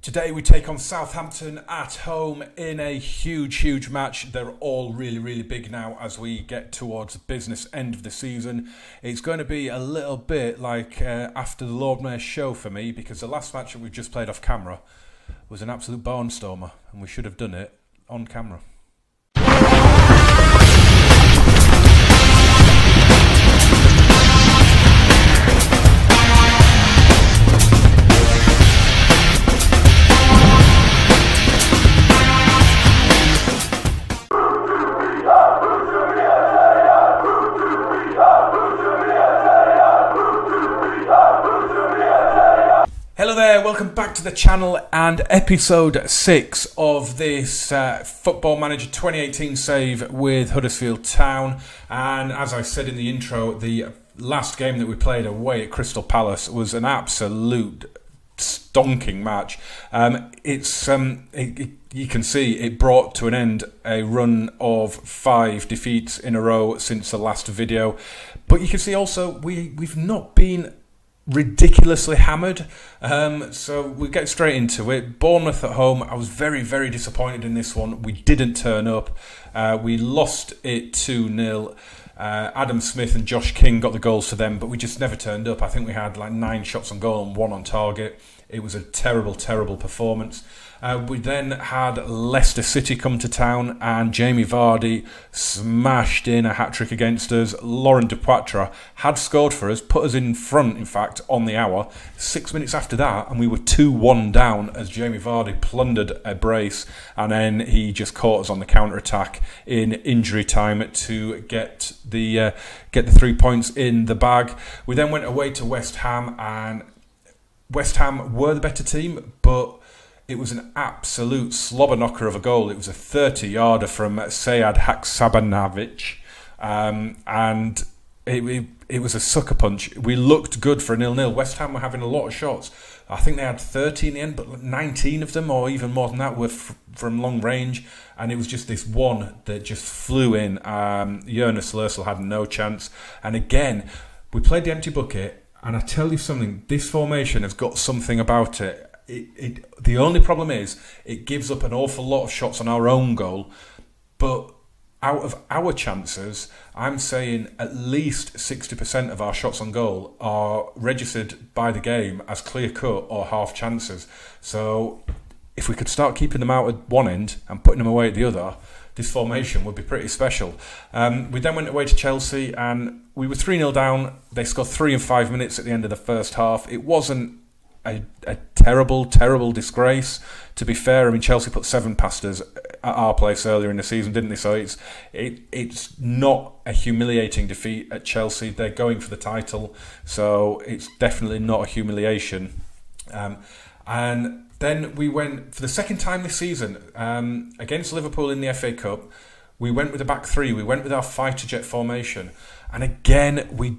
Today we take on Southampton at home in a huge match. They're all really big now as we get towards the business end of the season. It's going to be a little bit like after the Lord Mayor's show for me, because the last match that we've just played off camera was an absolute barnstormer and we should have done it on camera. Hello there, welcome back to the channel and episode 6 of this Football Manager 2018 save with Huddersfield Town. And as I said in the intro, the last game that we played away at Crystal Palace was an absolute stonking match. You can see it brought to an end a run of 5 defeats in a row since the last video. But you can see also we've not been ridiculously hammered, so we'll get straight into it. Bournemouth at home, I was very disappointed in this one. We didn't turn up. We lost it 2-0. Adam Smith and Josh King got the goals for them, but we just never turned up. I think we had like 9 shots on goal and 1 on target. It was a terrible performance. We then had Leicester City come to town and Jamie Vardy smashed in a hat-trick against us. Laurent Depoitre had scored for us, put us in front, in fact, on the hour. 6 minutes after that, and we were 2-1 down as Jamie Vardy plundered a brace, and then he just caught us on the counter-attack in injury time to get the 3 points in the bag. We then went away to West Ham, and West Ham were the better team, but it was an absolute slobber knocker of a goal. It was a 30-yarder from Sead Haksabanovic, and it was a sucker punch. We looked good for a 0-0. West Ham were having a lot of shots. I think they had 30 in the end, but 19 of them, or even more than that, were from long range. And it was just this one that just flew in. Jonas Lörsel had no chance. And again, we played the empty bucket. And I tell you something, this formation has got something about it. The only problem is it gives up an awful lot of shots on our own goal, but out of our chances, I'm saying at least 60% of our shots on goal are registered by the game as clear cut or half chances. So if we could start keeping them out at one end and putting them away at the other, this formation would be pretty special. We then went away to Chelsea and we were 3-0 down. They scored 3 in 5 minutes at the end of the first half. It wasn't a terrible disgrace, to be fair. I mean, Chelsea put 7 past us at our place earlier in the season, didn't they? So it's not a humiliating defeat at Chelsea. They're going for the title, so it's definitely not a humiliation. And then we went for the second time this season against Liverpool in the FA Cup. We went with a back 3. We went with our fighter jet formation, and again we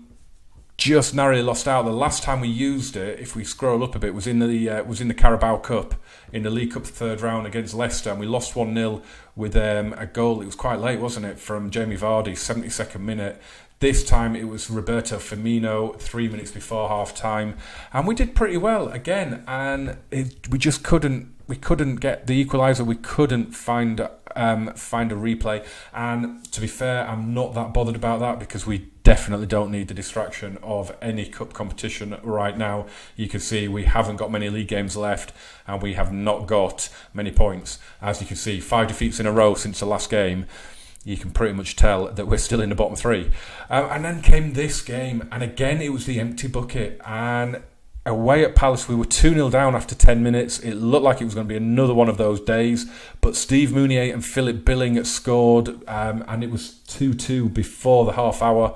just narrowly lost out. The last time we used it, if we scroll up a bit, was in the Carabao Cup, in the League Cup third round against Leicester, and we lost 1-0 with a goal. It was quite late, wasn't it, from Jamie Vardy, 72nd minute. This time it was Roberto Firmino, 3 minutes before half time, and we did pretty well again. And we just couldn't get the equaliser. We couldn't find a replay. And to be fair, I'm not that bothered about that because we definitely don't need the distraction of any cup competition right now. You can see we haven't got many league games left and we have not got many points. As you can see, 5 defeats in a row since the last game. You can pretty much tell that we're still in the bottom 3. And then came this game, and again it was the empty bucket. And away at Palace, we were 2-0 down after 10 minutes. It looked like it was going to be another one of those days, but Steve Mounier and Philip Billing scored, and it was 2-2 before the half hour.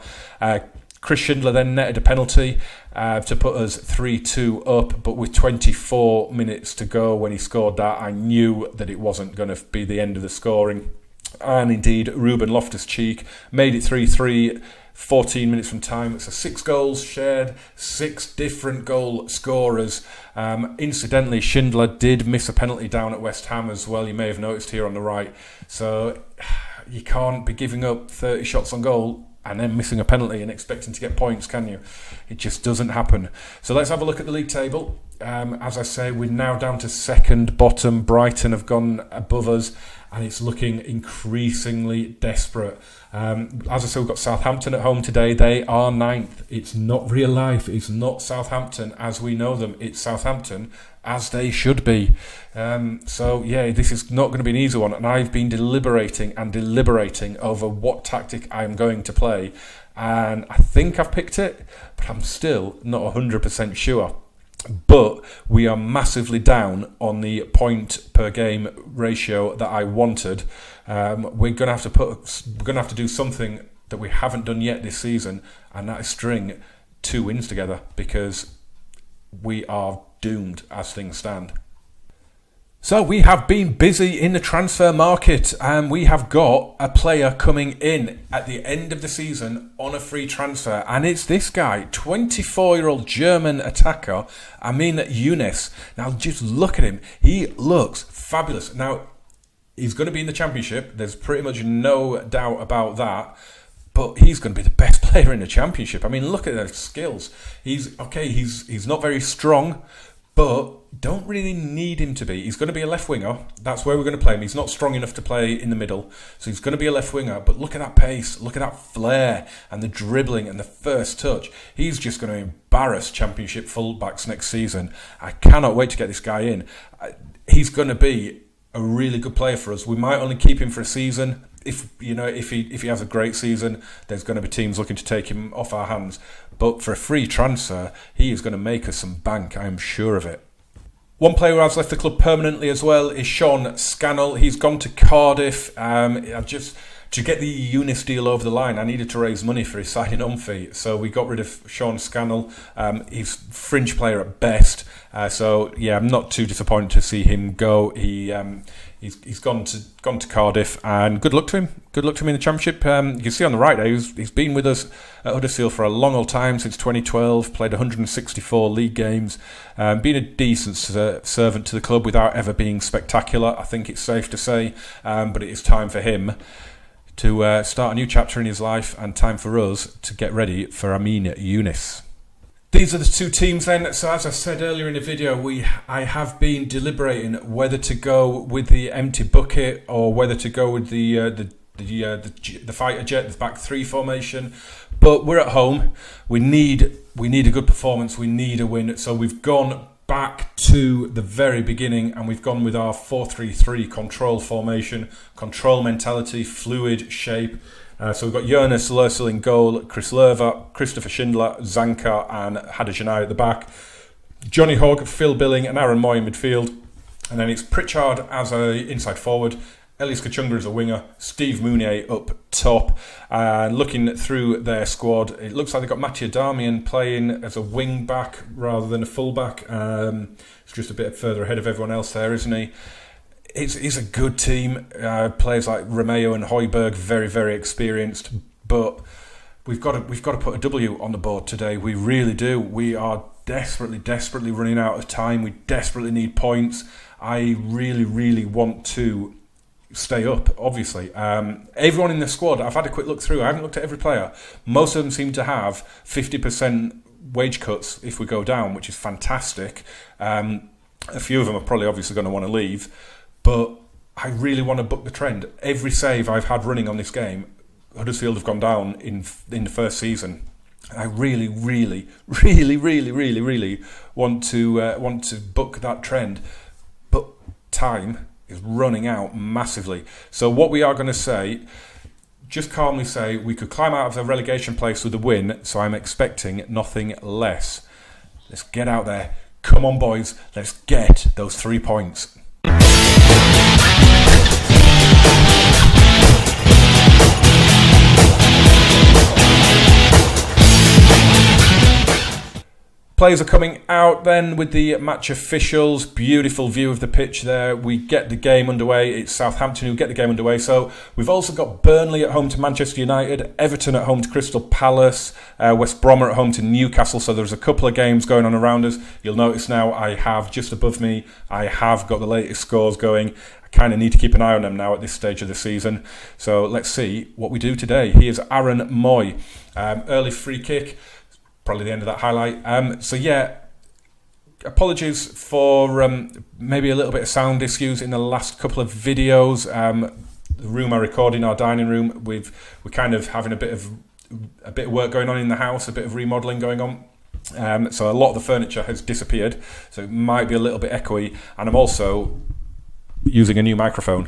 Chris Schindler then netted a penalty to put us 3-2 up, but with 24 minutes to go when he scored that, I knew that it wasn't going to be the end of the scoring. And indeed, Ruben Loftus-Cheek made it 3-3, 14 minutes from time. It's 6 goals shared, 6 different goal scorers. Incidentally, Schindler did miss a penalty down at West Ham as well. You may have noticed here on the right. So you can't be giving up 30 shots on goal and then missing a penalty and expecting to get points, can you? It just doesn't happen. So let's have a look at the league table. As I say, we're now down to second bottom. Brighton have gone above us, and it's looking increasingly desperate. As I say, we've got Southampton at home today. They are ninth. It's not real life. It's not Southampton as we know them. It's Southampton as they should be. So yeah, this is not going to be an easy one. And I've been deliberating over what tactic I'm going to play. And I think I've picked it, but I'm still not 100% sure. But we are massively down on the point per game ratio that I wanted. We're going to have to do something that we haven't done yet this season, and that is string 2 wins together, because we are doomed as things stand. So we have been busy in the transfer market, and we have got a player coming in at the end of the season on a free transfer, and it's this guy, 24-year-old German attacker, Amin Younes. Now just look at him. He looks fabulous. Now, he's going to be in the Championship. There's pretty much no doubt about that. But he's going to be the best player in the Championship. I mean, look at those skills. He's not very strong, but don't really need him to be. He's going to be a left winger. That's where we're going to play him. He's not strong enough to play in the middle, so he's going to be a left winger. But look at that pace, look at that flair, and the dribbling and the first touch. He's just going to embarrass Championship fullbacks next season. I cannot wait to get this guy in. He's going to be a really good player for us. We might only keep him for a season. If he has a great season, there's going to be teams looking to take him off our hands. But for a free transfer, he is going to make us some bank. I am sure of it. One player who has left the club permanently as well is Sean Scannell. He's gone to Cardiff. To get the Younes deal over the line, I needed to raise money for his signing on fee. So we got rid of Sean Scannell. He's a fringe player at best. So yeah, I'm not too disappointed to see him go. He's gone to Cardiff, and good luck to him. Good luck to him in the Championship. You can see on the right there, he's been with us at Huddersfield for a long old time, since 2012. Played 164 league games. Been a decent servant to the club without ever being spectacular, I think it's safe to say. But it is time for him to start a new chapter in his life, and time for us to get ready for Amin Younes. These are the two teams then. So as I said earlier in the video, I have been deliberating whether to go with the empty bucket or whether to go with the fighter jet, the back three formation. But we're at home. We need a good performance. We need a win. So we've gone back to the very beginning, and we've gone with our 4-3-3 control formation, control mentality, fluid shape. So we've got Jonas Lössl in goal, Chris Lerver, Christopher Schindler, Zanka and Haderjanai at the back, Johnny Hogg, Phil Billing and Aaron Moy in midfield. And then it's Pritchard as an inside forward, Elias Kachunga as a winger, Steve Mounier up top. And looking through their squad, it looks like they've got Mathieu Darmian playing as a wing back rather than a full back. It's just a bit further ahead of everyone else there, isn't he? It's a good team. Players like Romeo and Højbjerg, very, very experienced. But we've got to put a W on the board today. We really do. We are desperately running out of time. We desperately need points. I really, really want to stay up, obviously. Everyone in the squad, I've had a quick look through. I haven't looked at every player. Most of them seem to have 50% wage cuts if we go down, which is fantastic. A few of them are probably obviously going to want to leave. But I really want to buck the trend. Every save I've had running on this game, Huddersfield have gone down in the first season. I really want to buck that trend. But time is running out massively. So what we are going to say, just calmly say, we could climb out of the relegation place with a win. So I'm expecting nothing less. Let's get out there. Come on, boys. Let's get those 3 points. Players are coming out then with the match officials. Beautiful view of the pitch there. We get the game underway. It's Southampton who get the game underway. So we've also got Burnley at home to Manchester United, Everton at home to Crystal Palace, West Brom at home to Newcastle. So there's a couple of games going on around us. You'll notice now I have just above me, I have got the latest scores going. I kind of need to keep an eye on them now at this stage of the season. So let's see what we do today. Here's Aaron Moy. Early free kick. Probably the end of that highlight. So yeah, apologies for maybe a little bit of sound issues in the last couple of videos. The room I record in, our dining room, we're kind of having a bit of work going on in the house, a bit of remodelling going on. So a lot of the furniture has disappeared, so it might be a little bit echoey. And I'm also using a new microphone,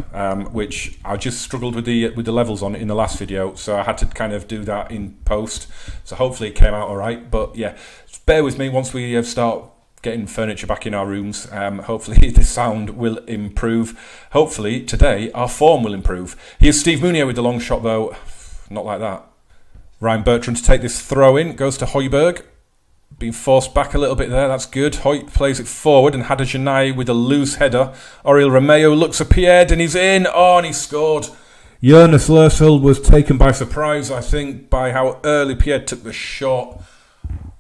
which I just struggled with the levels on in the last video, so I had to kind of do that in post. So hopefully it came out all right. But yeah, bear with me once we start getting furniture back in our rooms. Hopefully the sound will improve. Hopefully today our form will improve. Here's Steve Mounier with the long shot though. Not like that. Ryan Bertrand to take this throw in. Goes to Højbjerg. Being forced back a little bit there, that's good. Hoyt plays it forward and Huddersfield with a loose header. Oriol Romeo looks appeared and he's in. Oh, and he scored. Jonas Lørsel was taken by surprise, I think, by how early Pierre took the shot.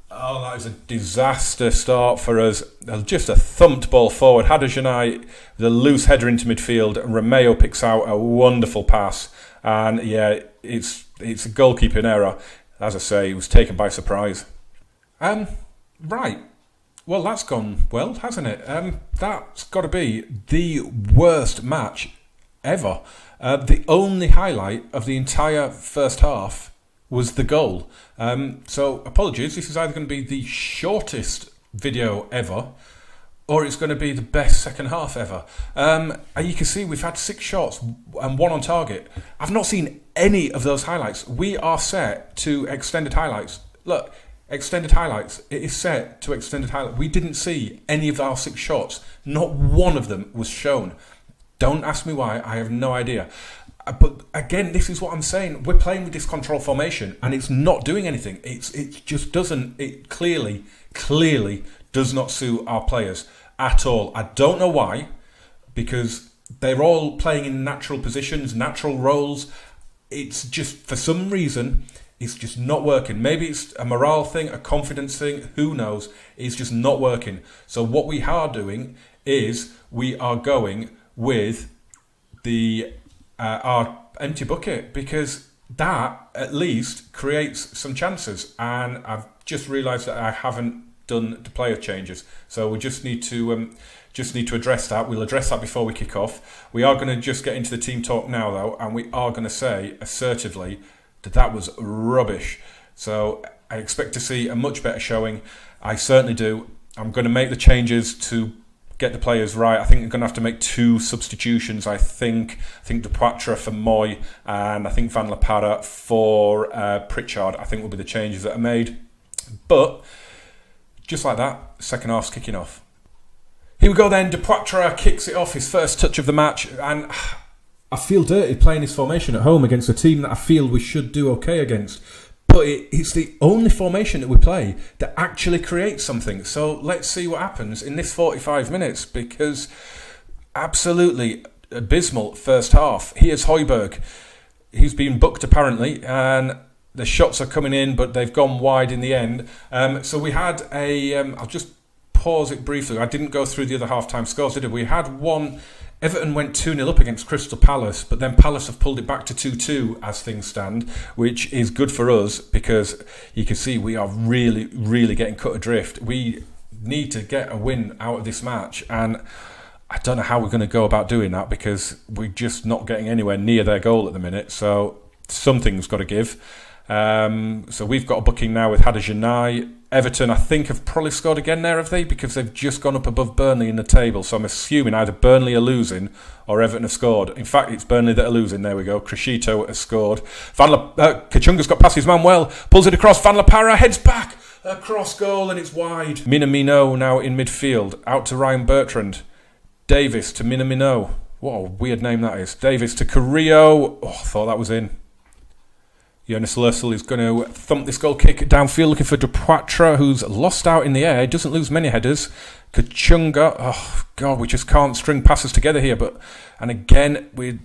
Oh, that is a disaster start for us. Just a thumped ball forward. Huddersfield with a loose header into midfield. Romeo picks out a wonderful pass. And yeah, it's a goalkeeping error. As I say, he was taken by surprise. Right. Well, that's gone well, hasn't it? That's got to be the worst match ever. The only highlight of the entire first half was the goal. So apologies, this is either going to be the shortest video ever, or it's going to be the best second half ever. You can see we've had 6 shots and 1 on target. I've not seen any of those highlights. We are set to extended highlights. Look. Extended highlights. It is set to extended highlights. We didn't see any of our 6 shots. Not one of them was shown. Don't ask me why. I have no idea. But again, this is what I'm saying. We're playing with this control formation and it's not doing anything. It just doesn't. It clearly does not suit our players at all. I don't know why, because they're all playing in natural positions, natural roles. It's just, for some reason, it's just not working. Maybe it's a morale thing, a confidence thing, who knows? It's just not working. So what we are doing is we are going with our empty bucket, because that at least creates some chances. And I've just realised that I haven't done the player changes. So we just need to address that. We'll address that before we kick off. We are going to just get into the team talk now though, and we are going to say assertively that was rubbish. So I expect to see a much better showing. I certainly do. I'm going to make the changes to get the players right. I think I'm going to have to make 2 substitutions. I think Dupoitre for Moy, and I think Van La Parra for Pritchard. I think will be the changes that are made. But just like that, second half's kicking off. Here we go then. Dupoitre kicks it off, his first touch of the match, and I feel dirty playing this formation at home against a team that I feel we should do okay against. But it's the only formation that we play that actually creates something. So let's see what happens in this 45 minutes, because absolutely abysmal first half. Here's Højbjerg. He's been booked apparently, and the shots are coming in, but they've gone wide in the end. So we had I'll just pause it briefly. I didn't go through the other half-time scores, did I? We had one. Everton went 2-0 up against Crystal Palace, but then Palace have pulled it back to 2-2 as things stand, which is good for us because you can see we are really getting cut adrift. We need to get a win out of this match, and I don't know how we're going to go about doing that because we're just not getting anywhere near their goal at the minute, so something's got to give. So we've got a booking now with Huddersfield. Everton, I think, have probably scored again there, have they? Because they've just gone up above Burnley in the table. So I'm assuming either Burnley are losing or Everton have scored. In fact, it's Burnley that are losing. There we go. Crescito has scored. Kachunga's got past his man well. Pulls it across. Van La Parra heads back. Across goal and it's wide. Minamino now in midfield. Out to Ryan Bertrand. Davis to Minamino. What a weird name that is. Davis to Carrillo. Oh, I thought that was in. Jonas Lörsel is going to thump this goal kick downfield, looking for Dupoitre, who's lost out in the air. Doesn't lose many headers. Kachunga, oh God, we just can't string passes together here. And again, we're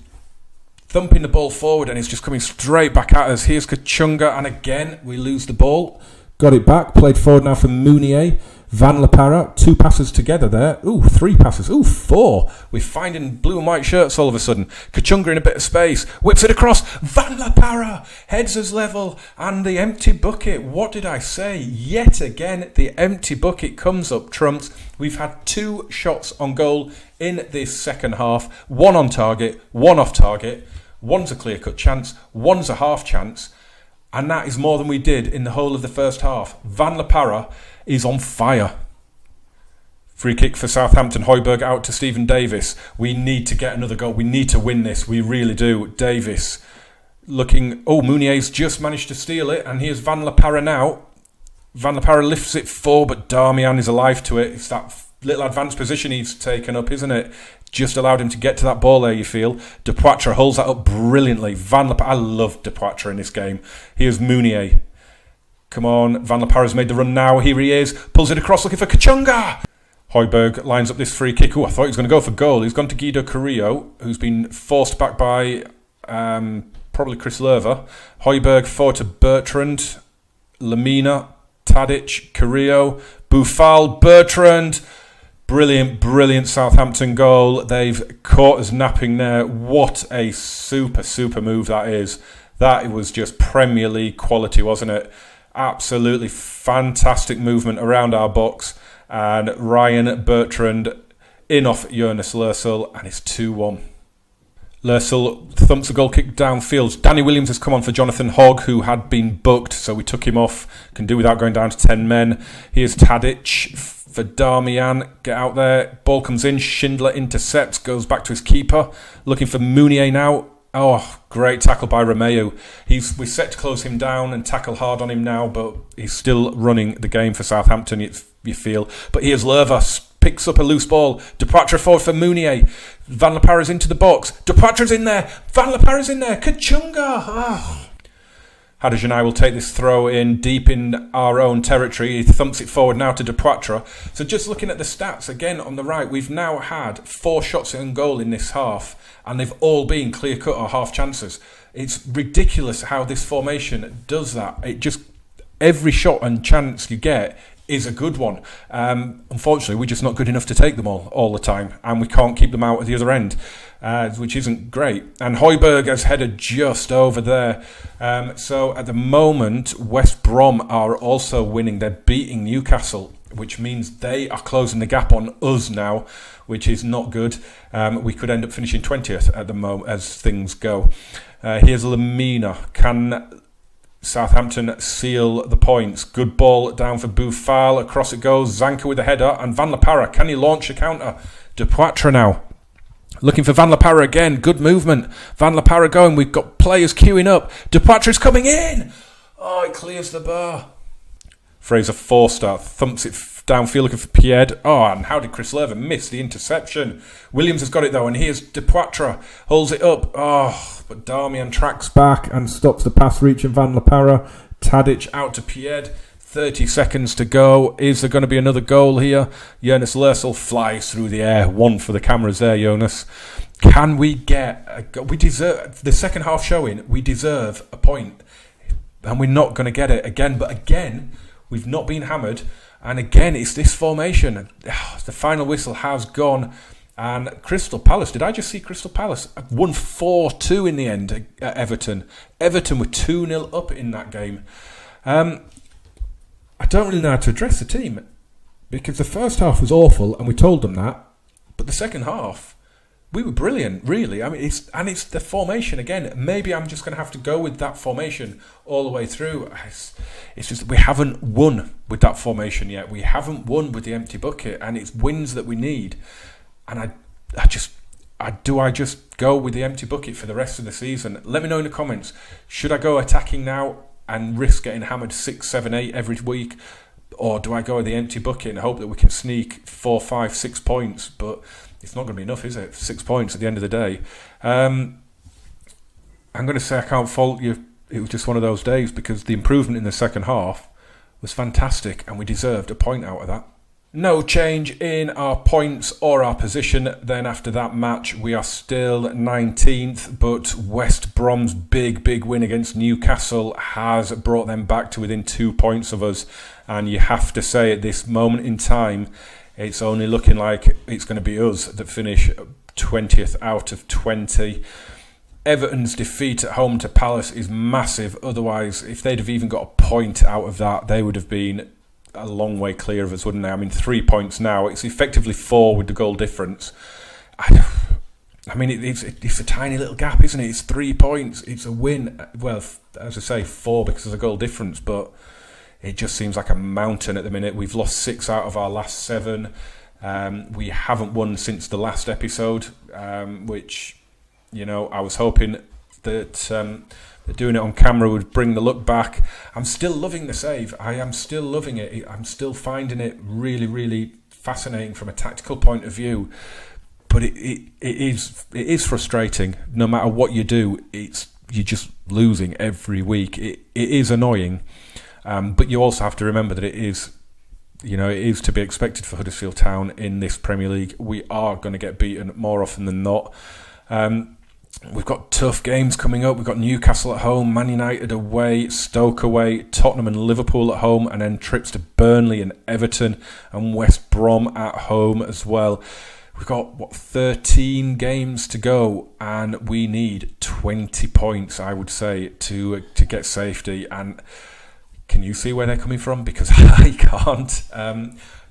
thumping the ball forward and it's just coming straight back at us. Here's Kachunga, and again, we lose the ball. Got it back, played forward now for Mounier. Van La Parra, 2 passes together there. Ooh, 3 passes. Ooh, 4. We're finding blue and white shirts all of a sudden. Kachunga in a bit of space. Whips it across. Van La Parra heads us level. And the empty bucket. What did I say? Yet again, the empty bucket comes up trumps. We've had 2 shots on goal in this second half. 1 on target, 1 off target. 1's a clear-cut chance. 1's a half chance. And that is more than we did in the whole of the first half. Van La Parra is on fire. Free kick for Southampton. Højbjerg out to Stephen Davis. We need to get another goal. We need to win this. We really do. Davis looking... Oh, Mounier's just managed to steal it. And here's Van La Parra now. Van La Parra lifts it forward, but Darmian is alive to it. It's that little advanced position he's taken up, isn't it? Just allowed him to get to that ball there, you feel. Dupoitre holds that up brilliantly. Van La Parra... I love Dupoitre in this game. Here's Mounier. Come on, Van La Parra's made the run now. Here he is. Pulls it across looking for Kachunga. Højbjerg lines up this free kick. Oh, I thought he was going to go for goal. He's gone to Guido Carrillo, who's been forced back by probably Chris Lerver. Højbjerg forward to Bertrand. Lamina. Tadic. Carrillo. Boufal. Bertrand. Brilliant, brilliant Southampton goal. They've caught us napping there. What a super, super move that is. That was just Premier League quality, wasn't it? Absolutely fantastic movement around our box. And Ryan Bertrand in off Jonas Lörsel, and it's 2-1. Lörsel thumps a goal kick downfield. Danny Williams has come on for Jonathan Hogg, who had been booked, so we took him off. Can do without going down to 10 men. Here's Tadic for Darmian. Get out there. Ball comes in. Schindler intercepts. Goes back to his keeper. Looking for Mounier now. Oh, great tackle by Romeu. We're set to close him down and tackle hard on him now, but he's still running the game for Southampton, you feel. But here's Lerver, picks up a loose ball. Dupoitre forward for Mounier. Van La Parra's into the box. Dupoitre's in there. Van La Parra's in there. Kachunga. Oh. Huddersfield will take this throw in deep in our own territory. He thumps it forward now to Dupoitre. So just looking at the stats again on the right, we've now had 4 shots in goal in this half, and they've all been clear-cut or half chances. It's ridiculous how this formation does that. It just, every shot and chance you get is a good one. Unfortunately, we're just not good enough to take them all the time, and we can't keep them out at the other end, which isn't great. And Højbjerg has headed just over there. So at the moment, West Brom are also winning. They're beating Newcastle, which means they are closing the gap on us now, which is not good. We could end up finishing 20th at the moment as things go. Here's Lamina. Can Southampton seal the points? Good ball down for Boufal. Across it goes. Zanka with a header. And Van La Parra. Can he launch a counter? Dupoitre now. Looking for Van La Parra again. Good movement. Van La Parra going. We've got players queuing up. Dupoitre's coming in. Oh, it clears the bar. Fraser Forster thumps it downfield looking for Pied. Oh, and how did Chris Lerver miss the interception? Williams has got it though, and here's Dupoitre. Holds it up. Oh, but Darmian tracks back and stops the pass reaching Van La Parra. Tadic out to Pied. 30 seconds to go. Is there going to be another goal here? Jonas Lörsel flies through the air. 1 for the cameras there, Jonas. Can we get a goal? We deserve the second half showing. We deserve a point, and we're not going to get it again. But again, we've not been hammered. And again, it's this formation. The final whistle has gone. And Crystal Palace, did I just see Crystal Palace won 4-2 in the end at Everton? Everton were 2-0 up in that game. I don't really know how to address the team, because the first half was awful and we told them that. But the second half, we were brilliant, really. I mean, it's the formation again. Maybe I'm just going to have to go with that formation all the way through. It's just we haven't won with that formation yet. We haven't won with the empty bucket, and it's wins that we need. And I just go with the empty bucket for the rest of the season? Let me know in the comments. Should I go attacking now and risk getting hammered 6, 7, 8 every week? Or do I go with the empty bucket and hope that we can sneak 4, 5, 6 points? But it's not going to be enough, is it? 6 points at the end of the day. I'm going to say I can't fault you just one of those days, because the improvement in the second half was fantastic and we deserved a point out of that. No change in our points or our position then after that match. We are still 19th, but West Brom's big win against Newcastle has brought them back to within 2 points of us. And you have to say, at this moment in time, it's only looking like it's going to be us that finish 20th out of 20. Everton's defeat at home to Palace is massive. Otherwise, if they'd have even got a point out of that, they would have been a long way clear of us, wouldn't they? I mean, 3 points now. It's effectively 4 with the goal difference. I mean, it's a tiny little gap, isn't it? It's 3 points. It's a win. Well, as I say, 4 because of the goal difference, but it just seems like a mountain at the minute. We've lost 6 out of our last 7. We haven't won since the last episode, which, I was hoping that doing it on camera would bring the look back. I'm still loving the save. I am still loving it. I'm still finding it really fascinating from a tactical point of view. But it is frustrating. No matter what you do, you're just losing every week. It is annoying. But you also have to remember that it is to be expected for Huddersfield Town in this Premier League. We are going to get beaten more often than not. We've got tough games coming up. We've got Newcastle at home, Man United away, Stoke away, Tottenham and Liverpool at home, and then trips to Burnley and Everton and West Brom at home as well. We've got, 13 games to go, and we need 20 points, I would say, to get safety. And can you see where they're coming from? Because I can't.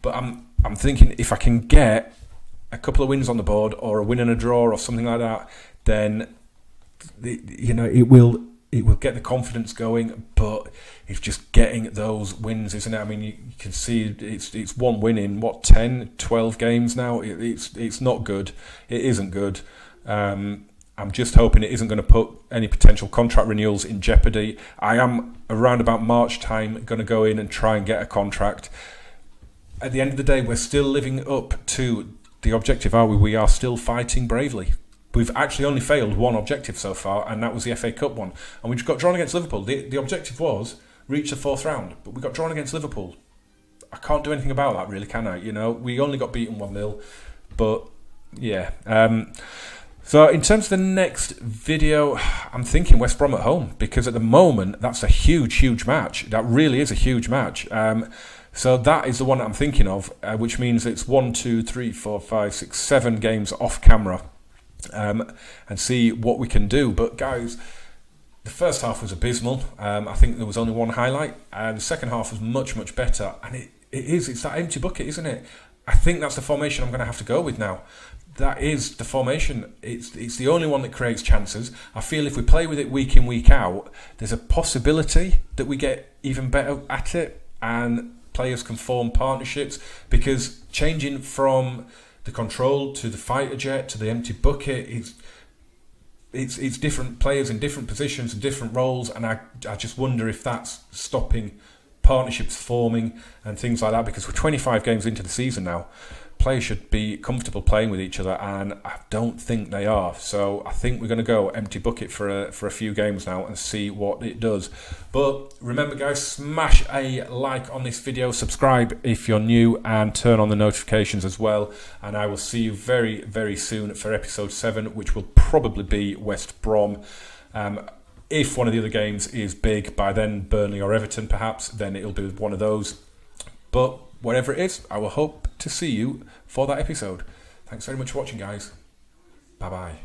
But I'm thinking if I can get a couple of wins on the board, or a win and a draw, or something like that, then it will get the confidence going. But it's just getting those wins, isn't it? I mean, you can see it's one win in 10, 12 games now. It's not good. It isn't good. I'm just hoping it isn't going to put any potential contract renewals in jeopardy. I am, around about March time, going to go in and try and get a contract. At the end of the day, we're still living up to the objective, are we? We are still fighting bravely. We've actually only failed one objective so far, and that was the FA Cup one. And we just got drawn against Liverpool. The objective was reach the 4th round, but we got drawn against Liverpool. I can't do anything about that, really, can I? We only got beaten 1-0. But, yeah. So, in terms of the next video, I'm thinking West Brom at home, because at the moment, that's a huge match. That really is a huge match. So that is the one that I'm thinking of, which means it's 1, 2, 3, 4, 5, 6, 7 games off camera. And see what we can do. But guys, the first half was abysmal. I think there was only one highlight, and the second half was much better. And it's that empty bucket, isn't it? I think that's the formation I'm going to have to go with now. That is the formation. It's the only one that creates chances. I feel if we play with it week in, week out, there's a possibility that we get even better at it, and players can form partnerships, because changing from the control to the fighter jet to the empty bucket, it's different players in different positions and different roles, and I just wonder if that's stopping partnerships forming and things like that, because we're 25 games into the season now. Players should be comfortable playing with each other, and I don't think they are. So I think we're going to go empty bucket for a few games now and see what it does. But remember, guys, smash a like on this video, subscribe if you're new, and turn on the notifications as well. And I will see you very soon for episode 7, which will probably be West Brom. If one of the other games is big by then, Burnley or Everton perhaps, then it'll be one of those. But whatever it is, I will hope to see you for that episode. Thanks very much for watching, guys. Bye-bye.